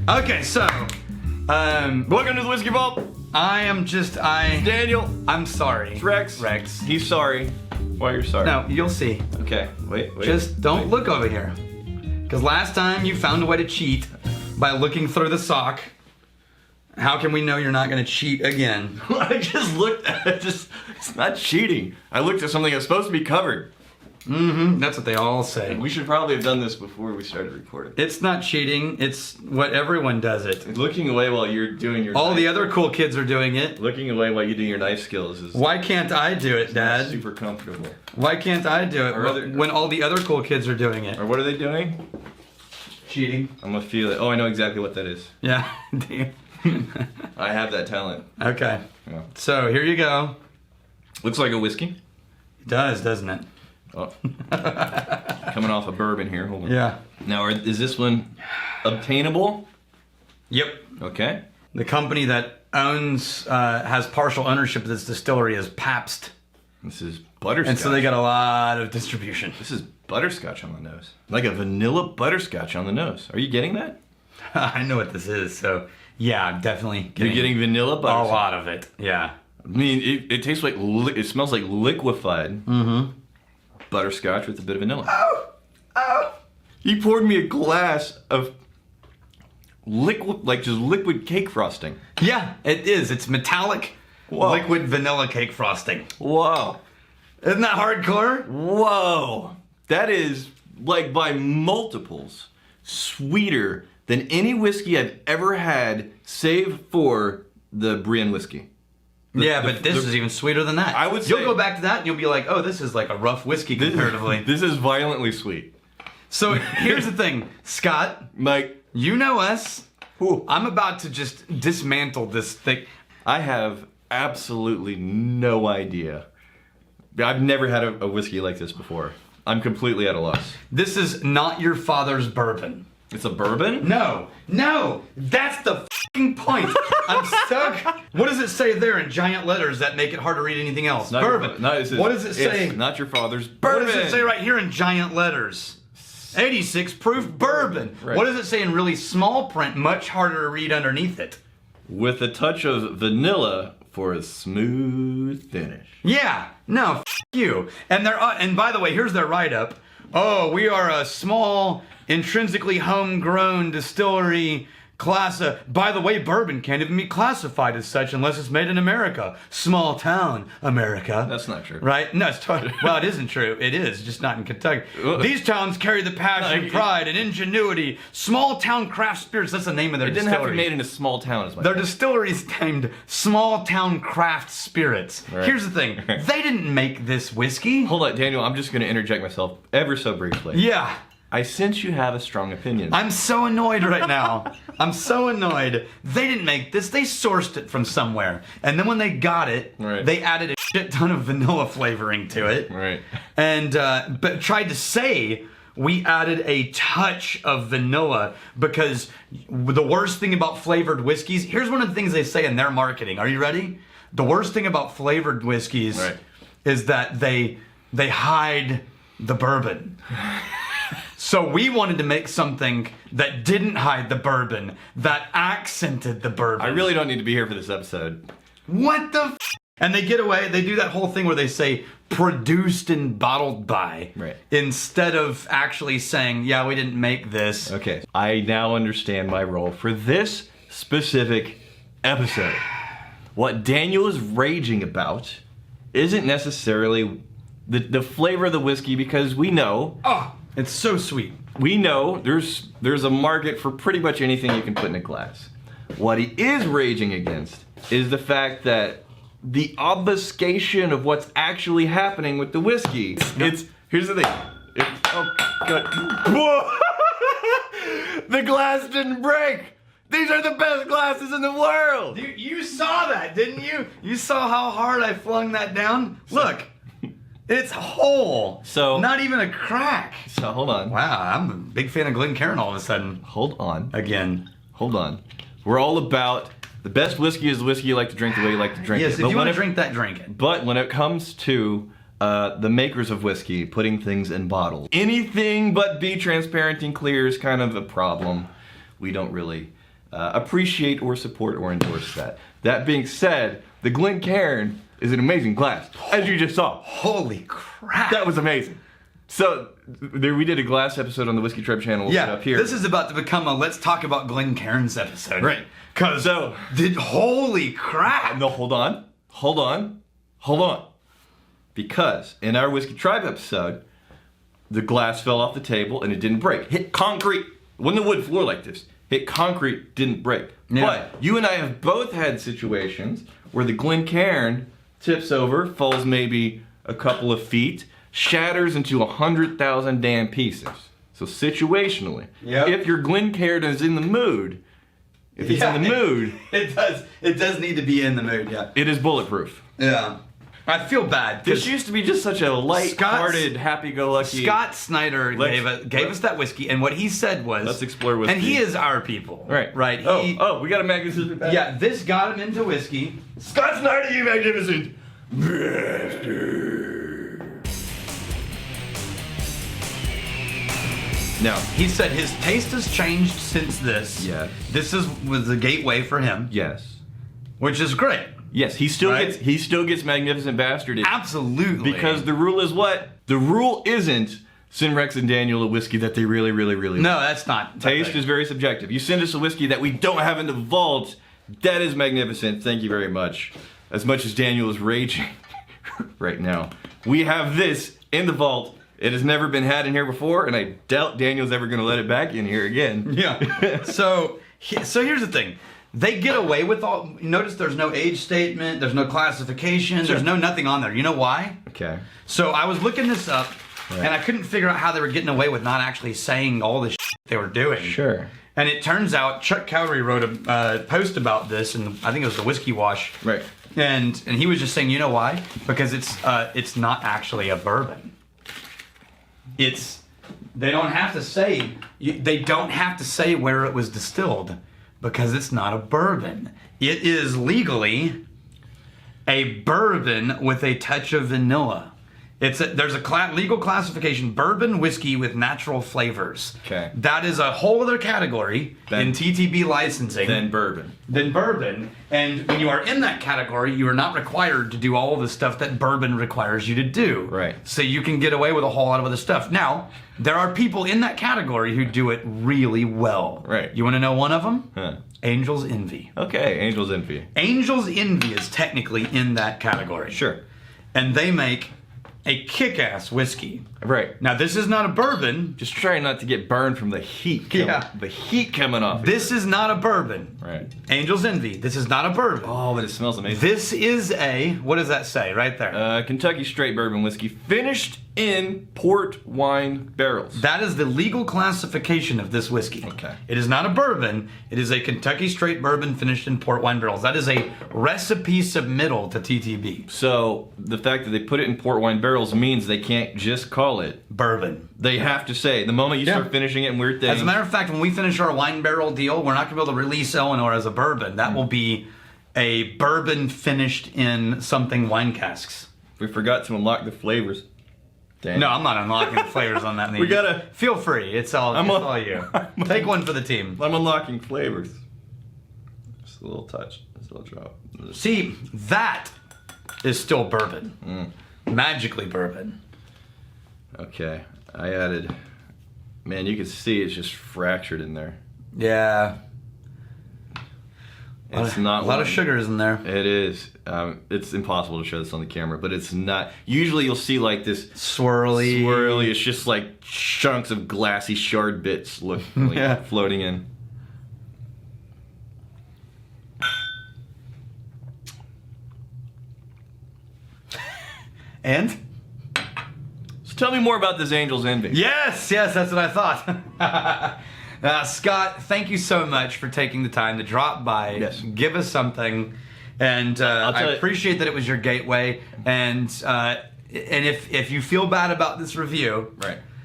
Okay, so, welcome to the Whiskey Vault. Daniel. I'm sorry. It's Rex. Rex. He's sorry. Why you're sorry? No, you'll see. Okay, wait. Just don't look over here. Because last time you found a way to cheat by looking through the sock. How can we know you're not going to cheat again? I just looked at it. It's not cheating. I looked at something that's supposed to be covered. Mm-hmm. That's what they all say. We should probably have done this before we started recording. It's not cheating. It's what everyone does it. Looking away while you're doing your All knife, the other cool kids are doing it. Looking away while you do your knife skills is Why can't I do it, Dad? super comfortable. Why can't I do it when all the other cool kids are doing it? Or what are they doing? Cheating. I'm gonna feel it. Oh, I know exactly what that is. Yeah. I have that talent. Okay. Yeah. So here you go. Looks like a whiskey. It does, doesn't it? Oh. Coming off a bourbon here. Hold on. Yeah. Now, is this one obtainable? Yep. Okay. The company that has partial ownership of this distillery is Pabst. This is butterscotch. And so they got a lot of distribution. This is butterscotch on the nose. Like a vanilla butterscotch on the nose. Are you getting that? I know what this is, so yeah, I'm definitely You're getting vanilla a butterscotch. lot of it. Yeah. I mean, it tastes like, it smells like liquefied butterscotch with a bit of vanilla. Oh! He poured me a glass of liquid, like just liquid cake frosting. Yeah, it is. It's metallic Whoa. liquid vanilla cake frosting. Whoa. Isn't that hardcore? Whoa. That is, like, by multiples sweeter than any whiskey I've ever had, save for the Brienne whiskey. But this is even sweeter than that. I would say- You'll go back to that and you'll be like, oh, this is like a rough whiskey comparatively. This is violently sweet. So here's the thing, Scott. Mike, You know us. whew, I'm about to just dismantle this thing. I have absolutely no idea. I've never had a whiskey like this before. I'm completely at a loss. This is not your father's bourbon. It's a bourbon? No, that's the fucking point. I'm stuck. What does it say there in giant letters that make it hard to read anything else? Not Bourbon. What does it say? It's not your father's bourbon. What does it say right here in giant letters? 86 proof bourbon. Right. What does it say in really small print, much harder to read underneath it? With a touch of vanilla for a smooth finish. Yeah, no, you. And and by the way, here's their write-up. Oh, we are a small, intrinsically homegrown distillery class. By the way, bourbon can't even be classified as such unless it's made in America. Small town America. That's not true. Right? No, it's totally, well, it isn't true. It is, just not in Kentucky. These towns carry the passion, pride, and ingenuity. Small town craft spirits, that's the name of their It didn't distillery. have to be made in a small town as well. Their distillery is named Small Town Craft Spirits. Right. Here's the thing. They didn't make this whiskey. Hold on, Daniel, I'm just going to interject myself ever so briefly. Yeah. I sense you have a strong opinion. I'm so annoyed right now. I'm so annoyed. They didn't make this. They sourced it from somewhere. And then when they got it, Right. they added a shit ton of vanilla flavoring to it. Right. And, but tried to say we added a touch of vanilla because the worst thing about flavored whiskeys, here's one of the things they say in their marketing. Are you ready? The worst thing about flavored whiskeys Right. is that they hide the bourbon. So we wanted to make something that didn't hide the bourbon, that accented the bourbon. I really don't need to be here for this episode. What the f? And they get away, they do that whole thing where they say, produced and bottled by. Right. Instead of actually saying, yeah, we didn't make this. Okay, I now understand my role for this specific episode. What Daniel is raging about isn't necessarily the flavor of the whiskey, because we know... Oh, it's so sweet. We know there's a market for pretty much anything you can put in a glass. What he is raging against is the fact that the obfuscation of what's actually happening with the whiskey. Here's the thing. Oh, God. Whoa. The glass didn't break. These are the best glasses in the world. You saw that, didn't you? You saw how hard I flung that down? Look, it's whole. So- not even a crack. So hold on. Wow, I'm a big fan of Glencairn all of a sudden. Hold on. Again. Hold on. We're all about the best whiskey is the whiskey you like to drink the way you like to drink it. Yes, if you want to drink that, drink it. But when it comes to the makers of whiskey putting things in bottles, anything but be transparent and clear is kind of a problem. We don't really appreciate or support or endorse that. That being said, the Glencairn is an amazing glass, as you just saw. Holy crap! That was amazing. So we did a glass episode on the Whiskey Tribe channel. Yeah, up here. this is about to become a let's talk about Glencairns episode. Right. Because holy crap! No, hold on. Because in our Whiskey Tribe episode, the glass fell off the table and it didn't break. Hit concrete. It wasn't a wood floor like this. Hit concrete, didn't break. Yeah. But you and I have both had situations where the Glencairn tips over, falls maybe a couple of feet, shatters into 100,000 damn pieces. So situationally, if your Glencairn is in the mood, if it's in the mood, it does need to be in the mood. Yeah, it is bulletproof. Yeah. I feel bad. This used to be just such a light-hearted, happy-go-lucky. Scott Snyder gave us that whiskey, and what he said was, let's explore whiskey. And he is our people, right? Right. We got a magnificent. Yeah, this got him into whiskey. Scott Snyder, you magnificent bastard. Now he said his taste has changed since this. Yes. This was the gateway for him. Yes. Which is great. Yes, he still gets magnificent bastard. Absolutely. Because the rule is what? The rule isn't send Rex and Daniel a whiskey that they really, really, really No, want. that's not. Taste is very subjective. You send us a whiskey that we don't have in the vault, that is magnificent. Thank you very much. As much as Daniel is raging right now. We have this in the vault. It has never been had in here before, and I doubt Daniel's ever going to let it back in here again. Yeah. So here's the thing. They get away with all. Notice there's no age statement, there's no classification, there's no nothing on there. You know why? Okay. So I was looking this up, and I couldn't figure out how they were getting away with not actually saying all the shit they were doing. Sure. And it turns out Chuck Cowdery wrote a post about this, and I think it was the Whiskey Wash. Right. And he was just saying, you know why? Because it's not actually a bourbon. They don't have to say where it was distilled. Because it's not a bourbon. It is legally a bourbon with a touch of vanilla. There's a legal classification, bourbon whiskey with natural flavors. Okay. That is a whole other category in TTB licensing. Than bourbon. And when you are in that category, you are not required to do all of the stuff that bourbon requires you to do. Right. So you can get away with a whole lot of other stuff. Now, there are people in that category who do it really well. Right. You want to know one of them? Huh. Angel's Envy. Okay, Angel's Envy. Angel's Envy is technically in that category. Sure. And they make a kick-ass whiskey. Right. Now, this is not a bourbon. Just trying not to get burned from the heat. The heat coming off. This is not a bourbon. Right. Angel's Envy. This is not a bourbon. Oh, but it smells amazing. This is what does that say right there? Kentucky straight bourbon whiskey finished in port wine barrels. That is the legal classification of this whiskey. Okay. It is not a bourbon. It is a Kentucky straight bourbon finished in port wine barrels. That is a recipe submittal to TTB. So the fact that they put it in port wine barrels means they can't just call it bourbon. They have to say, the moment you start finishing it in weird things. As a matter of fact, when we finish our wine barrel deal, we're not going to be able to release Eleanor as a bourbon. That will be a bourbon finished in something wine casks. We forgot to unlock the flavors. Damn. No, I'm not unlocking the flavors on that. We gotta... Feel free. It's all you. Take one for the team. I'm unlocking flavors. Just a little touch. Just a little drop. See, that is still bourbon. Magically bourbon. Okay. I added... Man, you can see it's just fractured in there. Yeah. It's not a lot of sugars in there. It is. It's impossible to show this on the camera, but it's not. Usually you'll see like this swirly. It's just like chunks of glassy shard bits floating in. And? So tell me more about this Angel's Envy. Yes, that's what I thought. Scott, thank you so much for taking the time to drop by, give us something, and I appreciate that it was your gateway. And if you feel bad about this review,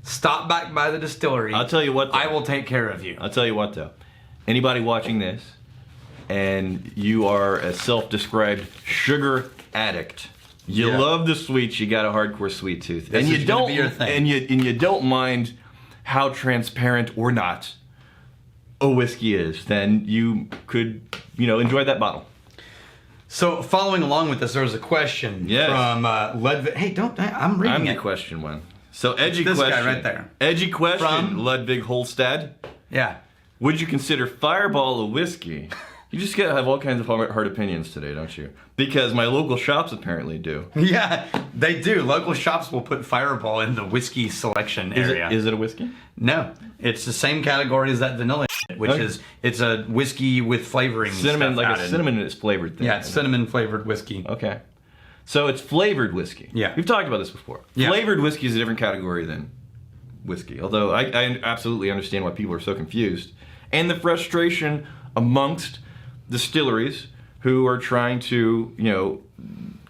stop back by the distillery. I'll tell you what, though. I will take care of you. I'll tell you what, though. Anybody watching this, and you are a self-described sugar addict, you love the sweets, you got a hardcore sweet tooth, and you don't, and you don't mind how transparent or not a whiskey is, then you could, enjoy that bottle. So following along with this, there was a question from Ludwig. Hey, I'm reading I'm it. the question one. So edgy This question. guy right there. Edgy question, From? Ludwig Holstad. Yeah. Would you consider Fireball a whiskey? You just gotta have all kinds of hard opinions today, don't you? Because my local shops apparently do. Yeah, they do. Local shops will put Fireball in the whiskey selection area. Is it a whiskey? No, it's the same category as that vanilla shit, which is it's a whiskey with flavoring. Cinnamon, stuff like added. a cinnamon is flavored thing. Yeah, it's cinnamon flavored whiskey. Okay. So it's flavored whiskey. Yeah. We've talked about this before. Yeah. Flavored whiskey is a different category than whiskey. Although I absolutely understand why people are so confused. And the frustration amongst distilleries who are trying to,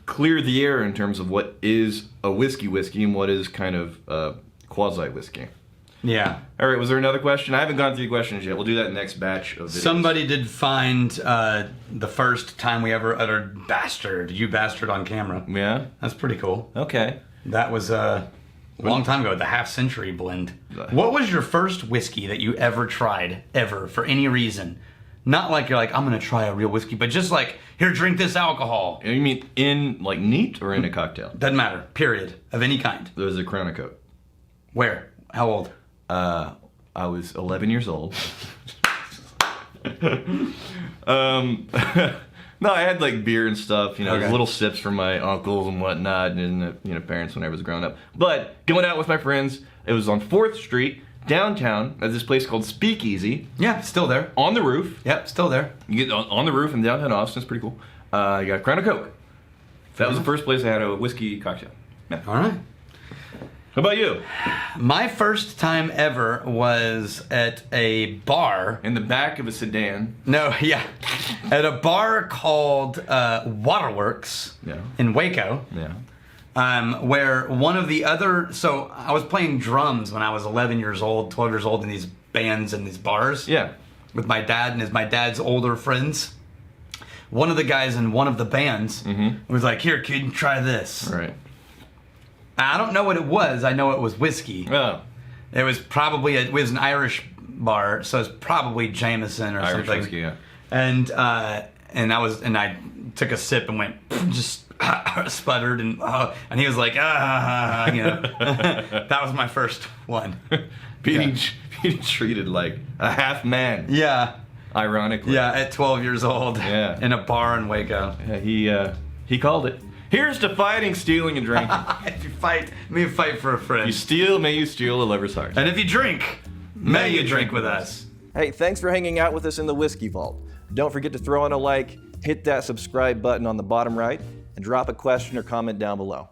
clear the air in terms of what is a whiskey and what is kind of quasi whiskey. Yeah. All right, was there another question? I haven't gone through the questions yet. We'll do that in the next batch of videos. Somebody did find the first time we ever uttered bastard, you bastard on camera. Yeah? That's pretty cool. Okay. That was a long time ago, the half-century blend. What was your first whiskey that you ever tried, ever, for any reason? Not like you're like, I'm going to try a real whiskey, but just like, here, drink this alcohol. You mean in, like, neat or in a cocktail? Doesn't matter, period, of any kind. There was a Crown Coke. Where? How old? I was 11 years old. No, I had like beer and stuff, Okay. little sips from my uncles and whatnot, and parents when I was growing up. But going out with my friends, it was on 4th Street, downtown, at this place called Speakeasy. Yeah, still there. On the roof. Yep, still there. You get on the roof in downtown Austin. It's pretty cool. You got Crown Coke. That was the first place I had a whiskey cocktail. Yeah. All right. How about you? My first time ever was at a bar. In the back of a sedan. No, yeah. At a bar called Waterworks Yeah. in Waco. Yeah. Where one of the other... So I was playing drums when I was 11 years old, 12 years old in these bands and these bars. Yeah. With my dad and my dad's older friends. One of the guys in one of the bands was like, here, kid, try this. All right. I don't know what it was. I know it was whiskey. Oh. It was probably it was an Irish bar, so it's probably Jameson or Irish something. whiskey, yeah. And I took a sip and went just sputtered and he was like that was my first one. Being treated like a half man. Yeah. Ironically. Yeah, at 12 years old. Yeah. In a bar in Waco. Yeah, he called it. Here's to fighting, stealing, and drinking. If you fight, may you fight for a friend. You steal, may you steal a lover's heart. And if you drink, may you drink with us. Hey, thanks for hanging out with us in the Whiskey Vault. Don't forget to throw in a like, hit that subscribe button on the bottom right, and drop a question or comment down below.